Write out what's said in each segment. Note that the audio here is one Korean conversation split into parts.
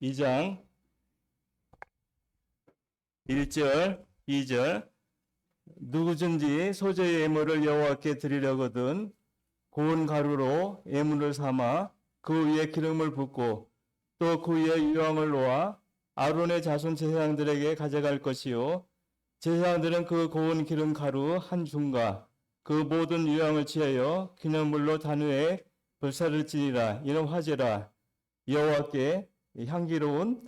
2장 1절, 2절 누구든지 소재의 예물을 여호와께 드리려거든 고운 가루로 예물을 삼아 그 위에 기름을 붓고 또 그 위에 유황을 놓아 아론의 자손 제사장들에게 가져갈 것이요 제사장들은 그 고운 기름 가루 한 중과 그 모든 유황을 취하여 기념물로 단위에 불사를 지니라. 이는 화제라. 여호와께 향기로운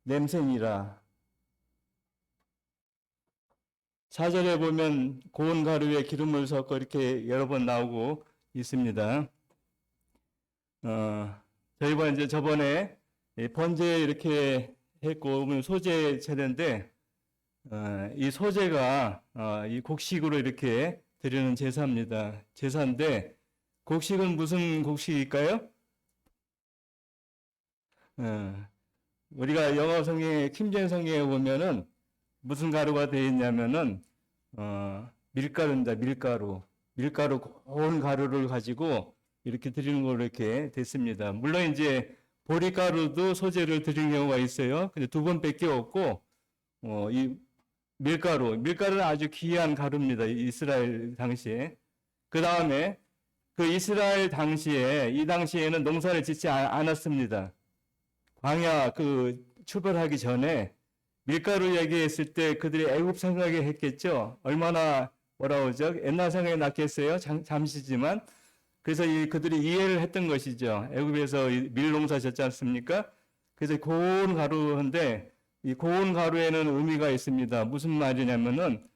냄새니라. 4절에 보면 고운 가루에 기름을 섞어 이렇게 여러 번 나오고 있습니다. 저희가 이제 저번에 번제 이렇게 했고 소제 차례인데 이 소제가 이 곡식으로 이렇게 드리는 제사입니다. 제사인데 곡식은 무슨 곡식일까요? 우리가 영어 성경에 킹제임스 성경에 보면은 무슨 가루가 되어 있냐면은 밀가루입니다. 밀가루 고운 가루를 가지고 이렇게 드리는 걸로 이렇게 됐습니다. 물론 이제 보리가루도 소재를 드리는 경우가 있어요. 근데 두 번밖에 없고 이 밀가루는 아주 귀한 가루입니다. 이스라엘 당시에. 그 다음에 그 이스라엘 당시에 이 당시에는 농사를 짓지 않았습니다. 광야 출발하기 전에 밀가루 얘기했을 때 그들이 애굽 생각에 했겠죠. 얼마나 옛날 생각에 났겠어요. 잠시지만. 그래서 그들이 이해를 했던 것이죠. 애굽에서 밀 농사 짓지 않습니까? 그래서 고운 가루인데 이 고운 가루에는 의미가 있습니다. 무슨 말이냐면은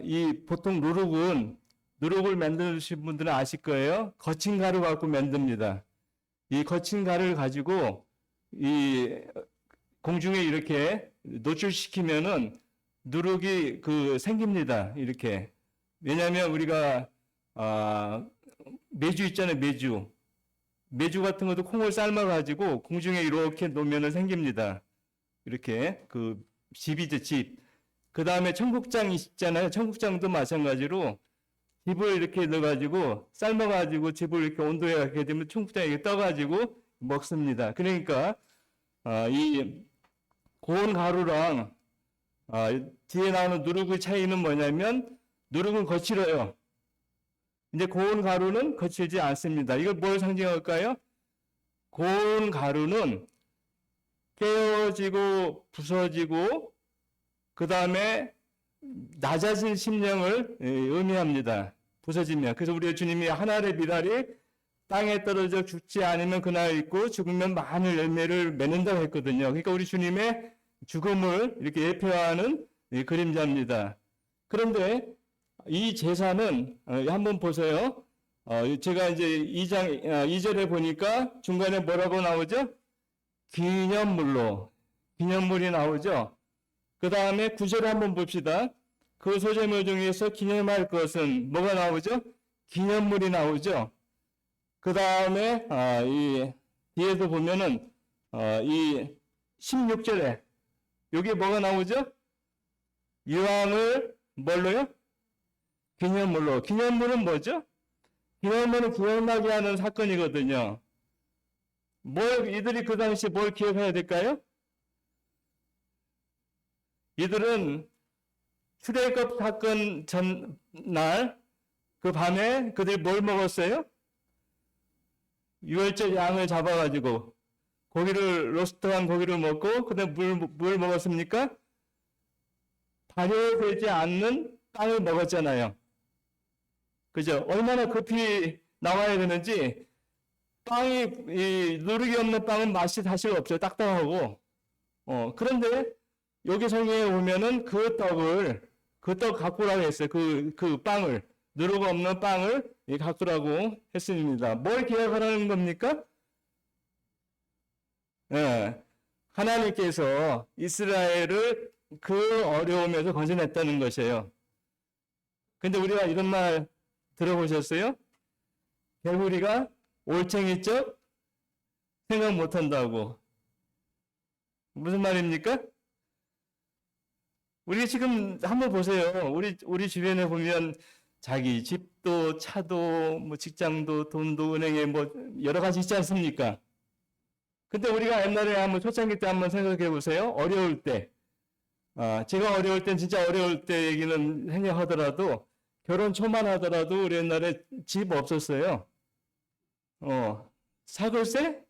이 보통 누룩을 만드신 분들은 아실 거예요. 거친 가루 갖고 만듭니다. 이 거친 가루를 가지고 이 공중에 이렇게 노출시키면은 누룩이 생깁니다. 이렇게. 왜냐하면 우리가 메주 있잖아요. 메주 같은 것도 콩을 삶아가지고 공중에 이렇게 놓으면은 생깁니다. 이렇게 집이죠, 집. 그 다음에 청국장 있잖아요. 청국장도 마찬가지로 집을 이렇게 넣어가지고 삶아가지고 집을 이렇게 온도에 갖게 되면 청국장이 이렇게 떠가지고 먹습니다. 그러니까 이 고운 가루랑 뒤에 나오는 누룩의 차이는 뭐냐면 누룩은 거칠어요. 이제 고운 가루는 거칠지 않습니다. 이걸 뭘 상징할까요? 고운 가루는 깨어지고 부서지고 그 다음에 낮아진 심령을 의미합니다. 부서지면. 그래서 우리 주님이 한 알의 미랄이 땅에 떨어져 죽지 않으면 그날 있고 죽으면 많은 열매를 맺는다고 했거든요. 그러니까 우리 주님의 죽음을 이렇게 예표하는 그림자입니다. 그런데 이 제사는 한번 보세요. 제가 이제 2절에 보니까 중간에 뭐라고 나오죠? 기념물이 나오죠. 그 다음에 9절을 한번 봅시다. 그 소재물 중에서 기념할 것은 뭐가 나오죠? 기념물이 나오죠. 그 다음에 이 뒤에도 보면은 이 16절에 여기 뭐가 나오죠? 유황을 뭘로요? 기념물로. 기념물은 뭐죠? 기념물은 기억나게 하는 사건이거든요. 이들이 그 당시 뭘 기억해야 될까요? 이들은 출애굽 사건 전날 그 밤에 그들이 뭘 먹었어요? 유월절 양을 잡아가지고 로스트한 고기를 먹고 그다음에 물 먹었습니까? 발효되지 않는 빵을 먹었잖아요. 그죠? 얼마나 급히 나와야 되는지 누룩이 없는 빵은 맛이 사실 없죠. 딱딱하고. 그런데 여기 성경에 보면은 그 떡 갖고 오라고 했어요. 그 빵을, 누룩 없는 빵을 갖고 오라고 했습니다. 뭘 기억하라는 겁니까? 하나님께서 이스라엘을 그 어려움에서 건져냈다는 것이에요. 근데 우리가 이런 말 들어보셨어요? 개구리가 올챙이적 생각 못한다고. 무슨 말입니까? 우리 지금 한번 보세요. 우리 주변에 보면 자기 집도 차도 뭐 직장도 돈도 은행에 뭐 여러 가지 있지 않습니까? 근데 우리가 옛날에 한번 초창기 때 한번 생각해 보세요. 어려울 때. 제가 어려울 땐 진짜 어려울 때 얘기는 생략하더라도 결혼 초만 하더라도 우리 옛날에 집 없었어요. 사글세?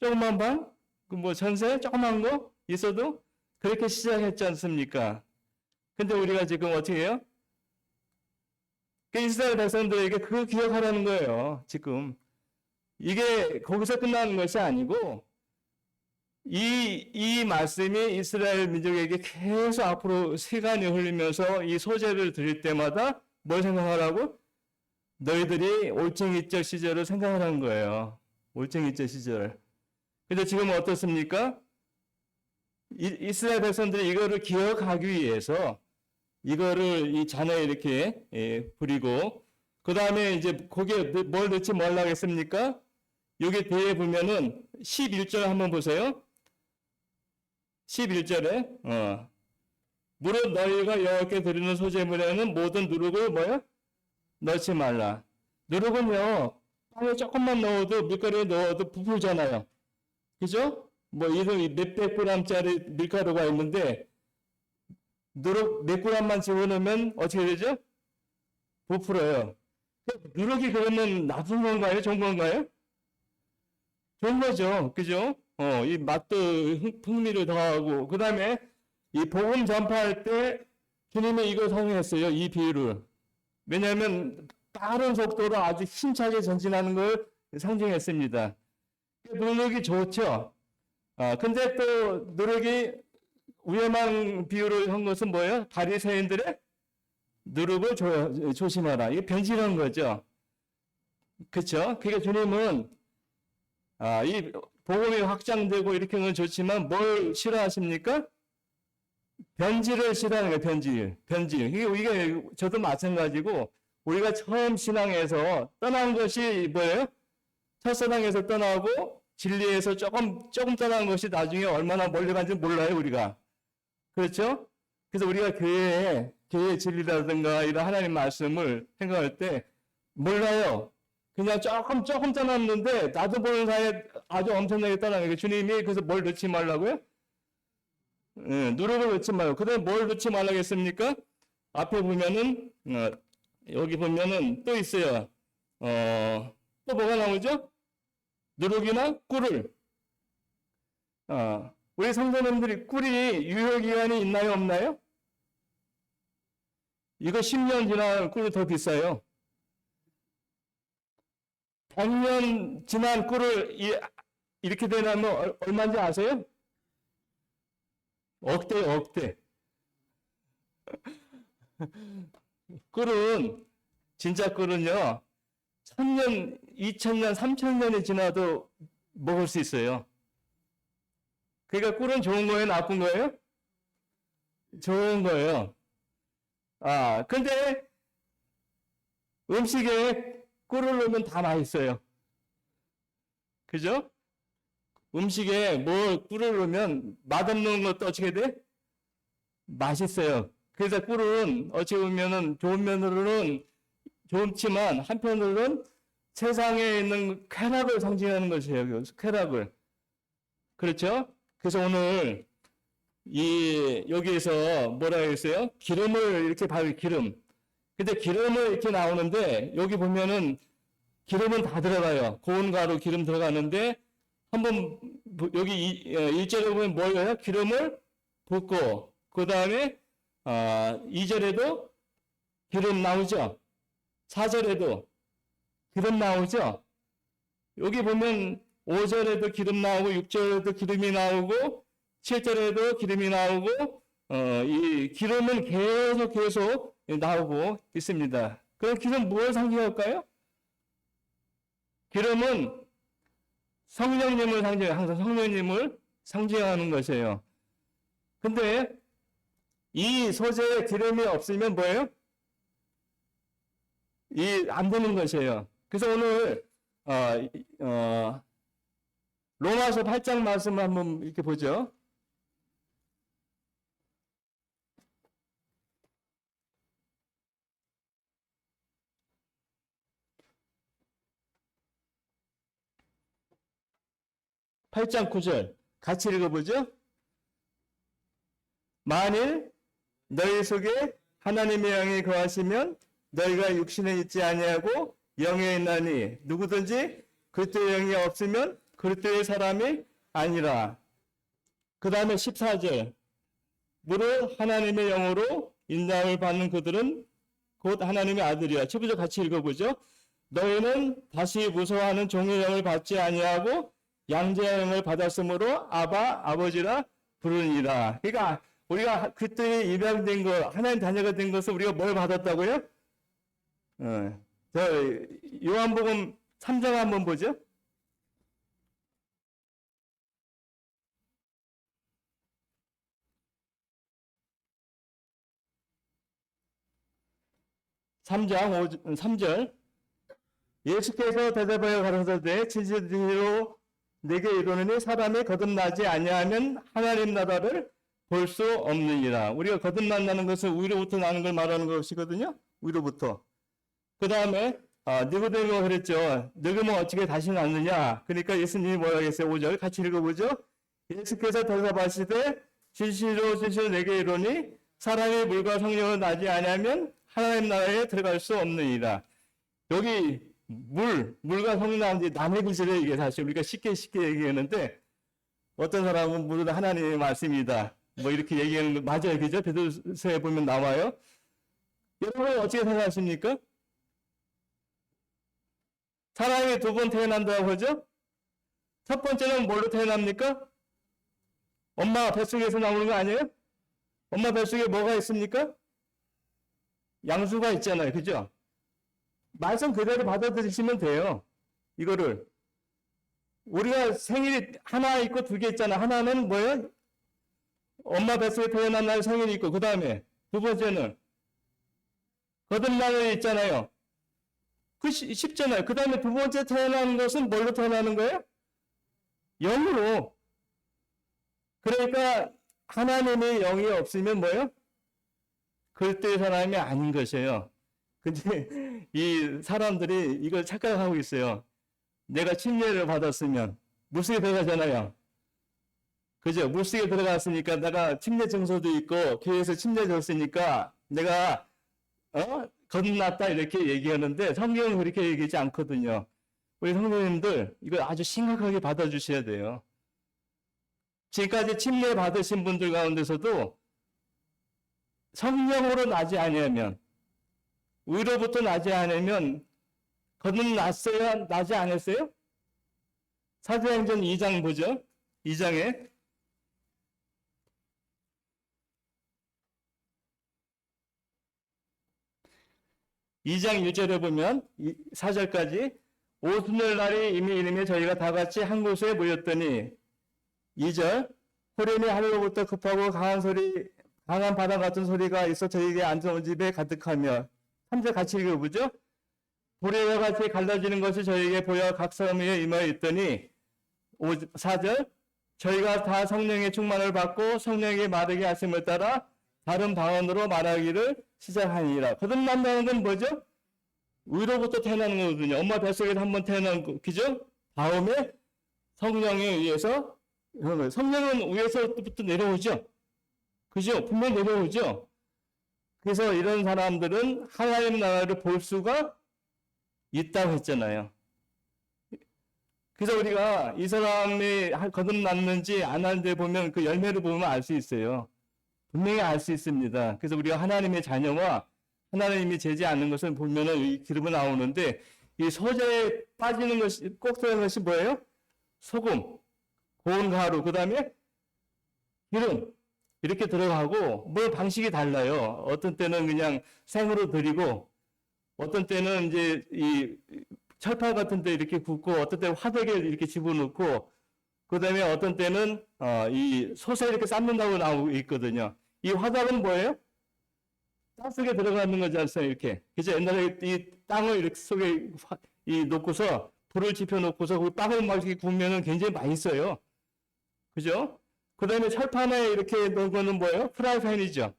조그만 방? 그 뭐 전세? 조그만 거? 있어도 그렇게 시작했지 않습니까? 근데 우리가 지금 어떻게 해요? 그 이스라엘 백성들에게 그거 기억하라는 거예요, 지금. 이게 거기서 끝나는 것이 아니고, 이 말씀이 이스라엘 민족에게 계속 앞으로 시간이 흘리면서 이 소재를 드릴 때마다 뭘 생각하라고? 너희들이 올챙이적 시절을 생각하라는 거예요. 올챙이적 시절. 근데 지금 어떻습니까? 이스라엘 백성들이 이거를 기억하기 위해서 이거를 이 잔에 이렇게 부리고 그 다음에 이제 거기에 뭘 넣지 말라고 했습니까? 여기 뒤에 보면은 11절 한번 보세요. 11절에 무릇 너희가 여호와께 드리는 소제물에는 모든 누룩을 뭐요? 넣지 말라. 누룩은요 빵에 조금만 넣어도 밀가루에 넣어도 부풀잖아요. 그죠? 뭐 이런 몇백 그램짜리 밀가루가 있는데 누룩 몇 그램만 집어넣으면 어떻게 되죠? 부풀어요. 누룩이 그러면 나쁜 건가요? 좋은 건가요? 좋은 거죠. 그죠? 이 맛도 풍미를 더하고, 그 다음에 이 복음 전파할 때 주님이 이걸 사용했어요. 이 비유를. 왜냐하면 빠른 속도로 아주 힘차게 전진하는 걸 상징했습니다. 누룩이 좋죠. 근데 또 누룩이 위험한 비유를 한 것은 뭐예요? 바리새인들의 누룩을 조심하라. 이게 변질한 거죠. 그렇죠? 그러니까 주님은 이 복음이 확장되고 이렇게 하는 건 좋지만 뭘 싫어하십니까? 변질을 싫어하는 거예요. 변질. 이게 저도 마찬가지고 우리가 처음 신앙에서 떠난 것이 뭐예요? 첫사랑에서 떠나고 진리에서 조금 떠난 것이 나중에 얼마나 멀리 간지 몰라요, 우리가. 그렇죠? 그래서 우리가 교회의 진리라든가 이런 하나님 말씀을 생각할 때 몰라요. 그냥 조금 떠났는데 나도 모르는 사이에 아주 엄청나게 떠나는 거예요. 주님이 그래서 뭘 넣지 말라고요? 누룩을 넣지 말고. 그 다음에 뭘 넣지 말라고 했습니까? 앞에 보면은 여기 보면은 또 있어요. 또 뭐가 나오죠? 누룩이나 꿀을. 우리 성도님들이 꿀이 유효기간이 있나요, 없나요? 이거 10년 지난 꿀이 더 비싸요. 100년 지난 꿀을 이렇게 되냐면 얼마인지 아세요? 억대. 꿀은, 진짜 꿀은요, 1000년, 2000년, 3000년이 지나도 먹을 수 있어요. 그러니까 꿀은 좋은 거예요, 나쁜 거예요? 좋은 거예요. 근데 음식에 꿀을 넣으면 다 맛있어요. 그죠? 음식에 뭐 꿀을 넣으면 맛없는 것도 어떻게 돼? 맛있어요. 그래서 꿀은 어찌 보면은 좋은 면으로는 좋지만 한편으로는 세상에 있는 쾌락을 상징하는 것이에요. 쾌락을. 그렇죠? 그래서 오늘 여기에서 뭐라 했어요? 기름을 이렇게 기름. 근데 기름을 이렇게 나오는데 여기 보면은 기름은 다 들어가요. 고운 가루 기름 들어가는데 한번 여기 1절에 보면 뭐예요? 기름을 붓고 그 다음에 2절에도 기름 나오죠. 4절에도 기름 나오죠. 여기 보면 5절에도 기름 나오고 6절에도 기름이 나오고 7절에도 기름이 나오고 이 기름은 계속 나오고 있습니다. 그럼 기름 무엇을 상징할까요? 기름은 성령님을 상징해요. 항상 성령님을 상징하는 것이에요. 근데 이 소재에 기름이 없으면 뭐예요? 안 되는 것이에요. 그래서 오늘 로마서 8장 말씀을 한번 이렇게 보죠. 8장 9절 같이 읽어보죠. 만일 너희 속에 하나님의 영이 거하시면 너희가 육신에 있지 아니하고 영에 있나니 누구든지 그리스도의 영이 없으면 그리스도의 사람이 아니라. 그 다음에 14절 무릇 하나님의 영으로 인도함을 받는 그들은 곧 하나님의 아들이야. 15절 같이 읽어보죠. 너희는 다시 무서워하는 종의 영을 받지 아니하고 양자의 영을 받았으므로 아바 아버지라 부르니라. 그러니까 우리가 그때 입양된 거, 하나님 자녀가 된 것을 우리가 뭘 받았다고요? 저 요한복음 3장 한번 보죠. 3절 예수께서 대답하여 가라사대 진실로 내게 이르노니 사람이 거듭나지 아니하면 하나님 나라를 볼 수 없느니라. 우리가 거듭난다는 것은 위로부터 나는 걸 말하는 것이거든요. 위로부터. 그 다음에 니고데모가 그랬죠. 늙으면 어떻게 다시 낳느냐. 그러니까 예수님이 뭐라고 했어요? 5절 같이 읽어보죠. 예수께서 대답하시되 진실로 내게 이르노니 사람이 물과 성령으로 나지 아니하면 하나님 나라에 들어갈 수 없느니라. 여기 물과 성령, 남의 글씨래 이게 사실 우리가 쉽게 얘기하는데 어떤 사람은 물은 하나님의 말씀이다. 뭐 이렇게 얘기하는 거 맞아요. 그죠? 베드로서에 보면 나와요. 여러분 어떻게 생각하십니까? 사람이 두 번 태어난다고 하죠? 첫 번째는 뭘로 태어납니까? 엄마 뱃속에서 나오는 거 아니에요? 엄마 뱃속에 뭐가 있습니까? 양수가 있잖아요. 그죠? 말씀 그대로 받아들이시면 돼요. 이거를. 우리가 생일이 하나 있고 두 개 있잖아. 하나는 뭐예요? 엄마 뱃속에 태어난 날 생일이 있고, 그 다음에 두 번째는 거듭날이 있잖아요. 그 쉽잖아요. 그 다음에 두 번째 태어나는 것은 뭘로 태어나는 거예요? 영으로. 그러니까 하나님의 영이 없으면 뭐예요? 그리스도의 사람이 아닌 것이에요. 근데 이 사람들이 이걸 착각하고 있어요. 내가 침례를 받았으면 물속에 들어가잖아요. 그죠? 물속에 들어갔으니까 내가 침례 증서도 있고 교회에서 침례 줬으니까 내가 거듭났다 이렇게 얘기하는데 성경은 그렇게 얘기하지 않거든요. 우리 성도님들 이걸 아주 심각하게 받아주셔야 돼요. 지금까지 침례 받으신 분들 가운데서도 성령으로 나지 아니하면, 위로부터 나지 않으면 거듭났어요? 나지 않았어요? 사도행전 2장 보죠. 2장에 2장 6절에 보면 4절까지 오순절 날이 이미 이르며 저희가 다 같이 한 곳에 모였더니 2절 호련히 하늘로부터 급하고 강한 바다 같은 소리가 있어 저희에게 앉아온 집에 가득하며 3절 같이 읽어보죠. 불의와 같이 갈라지는 것이 저희에게 보여 각 사람 위에 임하여 있더니 4절 저희가 다 성령의 충만을 받고 성령에게 말하게 하심을 따라 다른 방언으로 말하기를 시작하니라. 거듭난다는 건 뭐죠? 위로부터 태어나는 거거든요. 엄마 뱃속에서 한번 태어난 거, 그죠? 다음에 성령에 의해서, 성령은 위에서부터 내려오죠? 그죠? 분명 내려오죠? 그래서 이런 사람들은 하나님 나라를 볼 수가 있다고 했잖아요. 그래서 우리가 이 사람이 거듭났는지 안 하는지 보면 그 열매를 보면 알 수 있어요. 분명히 알 수 있습니다. 그래서 우리가 하나님의 자녀와 하나님이 재지 않는 것을 보면은 이 기름이 나오는데 이 소재에 빠지는 것이 꼭 들어가는 것이 뭐예요? 소금, 고운 가루, 그 다음에 기름 이렇게 들어가고 뭐 방식이 달라요. 어떤 때는 그냥 생으로 드리고 어떤 때는 이제 이 철판 같은 데 이렇게 굽고 어떤 때는 화덕에 이렇게 집어넣고 그 다음에 어떤 때는 이 솥에 이렇게 삶는다고 나오고 있거든요. 이 화덕은 뭐예요? 땅 속에 들어가는 거지 않습니까? 이렇게. 그래서 옛날에 이 땅을 이렇게 속에 놓고서 불을 지펴 놓고서 그 빵을 막 이렇게 구우면은 굉장히 맛있어요. 그죠? 그 다음에 철판에 이렇게 놓은 거는 뭐예요? 프라이팬이죠.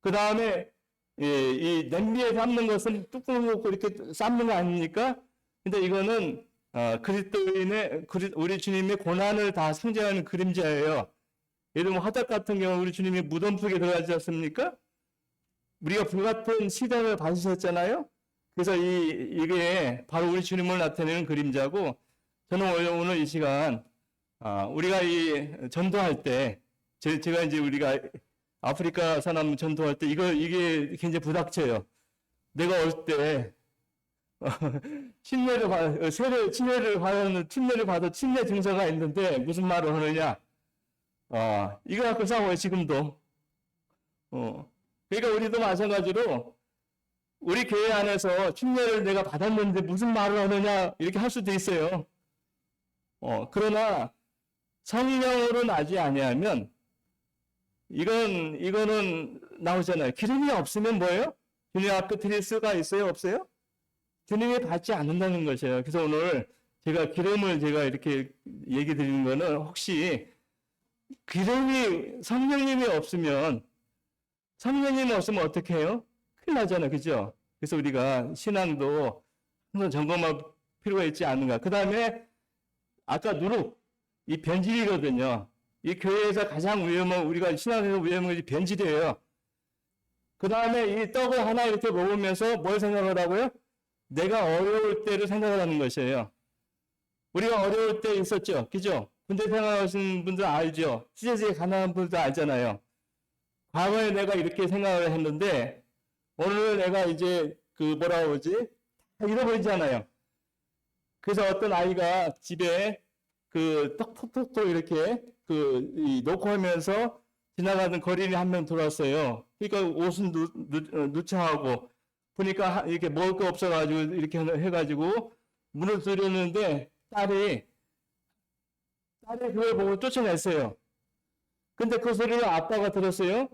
그 다음에 이 냄비에 삶는 것은 뚜껑을 놓고 이렇게 삶는 거 아닙니까? 근데 이거는 우리 주님의 고난을 다 상징하는 그림자예요. 예를 들면 화답 같은 경우 우리 주님이 무덤 속에 들어가지 않습니까? 우리가 불같은 시련을 받으셨잖아요. 그래서 이게 바로 우리 주님을 나타내는 그림자고, 저는 오늘 이 시간 우리가 이 전도할 때 제가 이제 우리가 아프리카 사람 전도할 때 이게 굉장히 부닥쳐요. 내가 올 때 침례를 받아 침례 증서가 있는데 무슨 말을 하느냐? 이거 갖고 싸워요 지금도. 그러니까 우리도 마찬가지로 우리 교회 안에서 침례를 내가 받았는데 무슨 말을 하느냐 이렇게 할 수도 있어요. 그러나 성령으로 나지 아니하면 이거는 나오잖아요. 기름이 없으면 뭐예요? 주님 앞에 드릴 수가 있어요? 없어요? 주님이 받지 않는다는 것이에요. 그래서 오늘 제가 기름을 이렇게 얘기 드리는 거는 혹시 성령님이 없으면 어떻게 해요? 큰일 나잖아요. 그죠? 그래서 우리가 신앙도 항상 점검할 필요가 있지 않는가. 그 다음에 아까 누룩, 이 변질이거든요. 이 교회에서 가장 우리가 신앙에서 위험한 것이 변질이에요. 그 다음에 이 떡을 하나 이렇게 먹으면서 뭘 생각을 하고요? 내가 어려울 때를 생각을 하는 것이에요. 우리가 어려울 때 있었죠. 그죠? 군대 생활하시는 분들 알죠? 시제지에 가난한 분들 알잖아요. 과거에 내가 이렇게 생각을 했는데, 오늘 내가 이제 뭐라고 그러지? 다 잃어버리잖아요. 그래서 어떤 아이가 집에 톡톡톡톡 이렇게 놓고 하면서 지나가던 거린이 한 명 들어왔어요. 그러니까 옷은 누차하고 보니까 이렇게 먹을 거 없어가지고 이렇게 해가지고 문을 두드렸는데 딸이 그걸 보고 쫓아냈어요. 근데 그 소리를 아빠가 들었어요.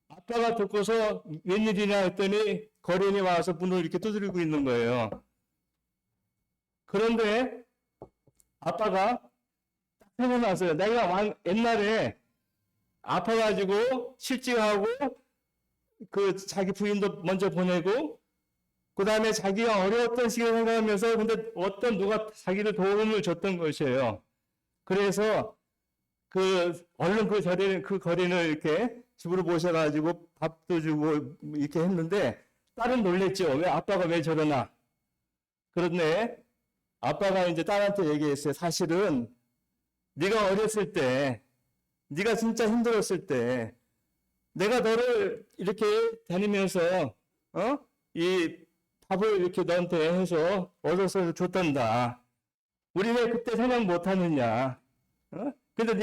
아빠가 듣고서 웬일이냐 했더니 거린이 와서 문을 이렇게 두드리고 있는 거예요. 그런데 아빠가 딱 생각났어요. 내가 옛날에 아파가지고 실직하고 자기 부인도 먼저 보내고 그 다음에 자기가 어려웠던 시기를 생각하면서 근데 누가 자기를 도움을 줬던 것이에요. 그래서 얼른 그 거린을 이렇게 집으로 모셔가지고 밥도 주고 이렇게 했는데 딸은 놀랬죠. 아빠가 왜 저러나. 그런데 아빠가 이제 딸한테 얘기했어요. 사실은 네가 어렸을 때, 네가 진짜 힘들었을 때 내가 너를 이렇게 다니면서 이 밥을 이렇게 너한테 해서 얻어서 줬단다. 우리 왜 그때 생각 못하느냐? 근데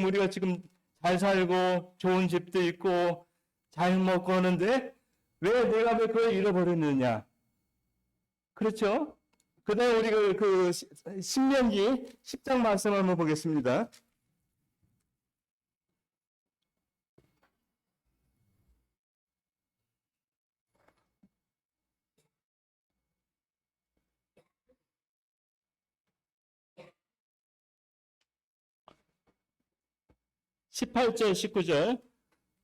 우리가 지금 잘 살고 좋은 집도 있고 잘 먹고 하는데 왜 그걸 잃어버렸느냐? 그렇죠? 그 다음에 우리가 신명기 10장 말씀 한번 보겠습니다. (18절) (19절)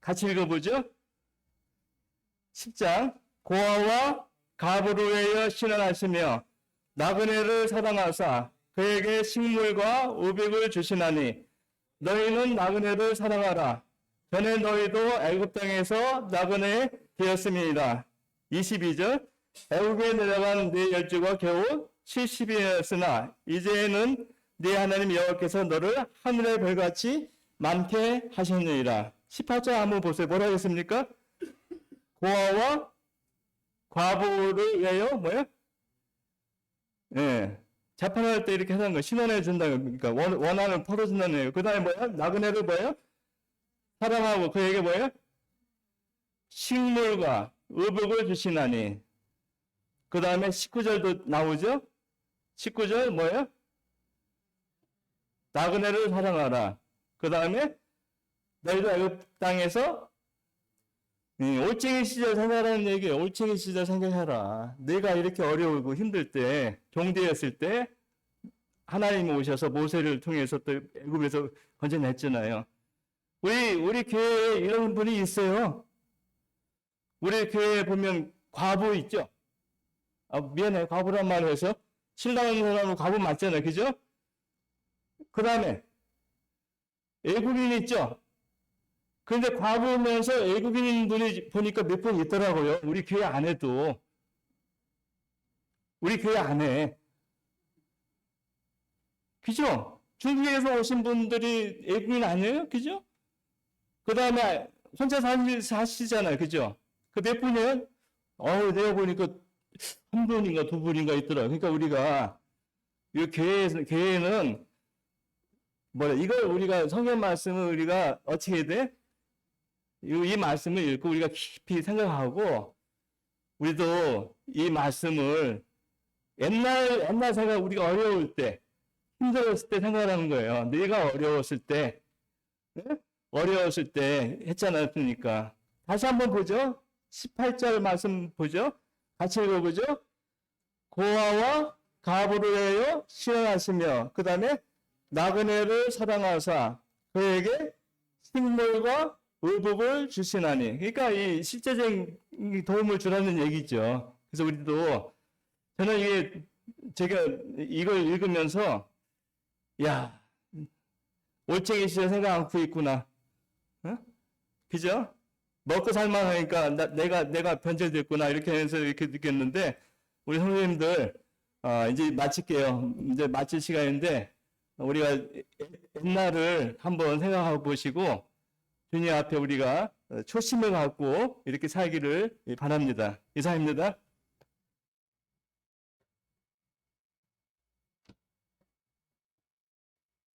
같이 읽어보죠. 10장. 고아와 가부를 위하여 신원하시며 나그네를 사랑하사 그에게 식물과 우백을 주시나니 너희는 나그네를 사랑하라. 전에 너희도 애굽 땅에서 나그네 되었음이니라. 22절. 애굽에 내려간 네 열조가 겨우 70이었으나 이제는 네 하나님 여호와께서 너를 하늘의 별같이 많게 하셨느니라. 18절 한번 보세요. 뭐라 했습니까? 고아와 과부를 위하여 뭐야? 예. 재판할 때 이렇게 하는 거 신원해 준다는 그러니까 원한을 풀어준다는 거예요. 그 다음에 뭐야? 나그네를 뭐예요? 사랑하고 그에게 뭐예요? 식물과 의복을 주시나니. 그 다음에 19절도 나오죠? 19절 뭐예요? 나그네를 사랑하라. 그 다음에 너희도 애굽 땅에서 올챙이 시절 생각하는 얘기예요. 올챙이 시절 생각해라. 내가 이렇게 어려우고 힘들 때, 종되었을 때 하나님이 오셔서 모세를 통해서 또 애굽에서 건져냈잖아요. 우리 교회에 이런 분이 있어요. 우리 교회에 보면 과부 있죠. 미안해, 과부란 말을 해서 신랑하고 과부 맞잖아요. 그죠? 그 다음에 애국인 있죠? 그런데 과부면서 애국인인 분이 보니까 몇 분 있더라고요. 우리 교회 안에도. 우리 교회 안에. 그죠? 중국에서 오신 분들이 애국인 아니에요? 그죠? 그 다음에 혼자 사시잖아요. 그죠? 그 몇 분이에요? 내가 보니까 한 분인가 두 분인가 있더라고요. 그러니까 우리가 이 교회에는 이걸 우리가 성경 말씀을 우리가 어떻게 해야 돼? 이 말씀을 읽고 우리가 깊이 생각하고 우리도 이 말씀을 옛날 생각 우리가 어려울 때 힘들었을 때 생각하는 거예요. 내가 어려웠을 때 했잖아요. 그러니까 다시 한번 보죠. 18절 말씀 보죠. 같이 읽어보죠. 고아와 가부를 하여 시원하시며 그 다음에 나그네를 사랑하사 그에게 식물과 의복을 주시나니. 그러니까 이 실제적인 도움을 주라는 얘기죠. 그래서 우리도 저는 제가 이걸 읽으면서 야, 올챙이 시절 생각 않고 있구나. 그죠? 먹고 살만하니까 내가 변절됐구나 이렇게 해서 이렇게 느꼈는데 우리 선생님들 이제 마칠게요. 이제 마칠 시간인데 우리가 옛날을 한번 생각하고 보시고 주님 앞에 우리가 초심을 갖고 이렇게 살기를 바랍니다. 이상입니다.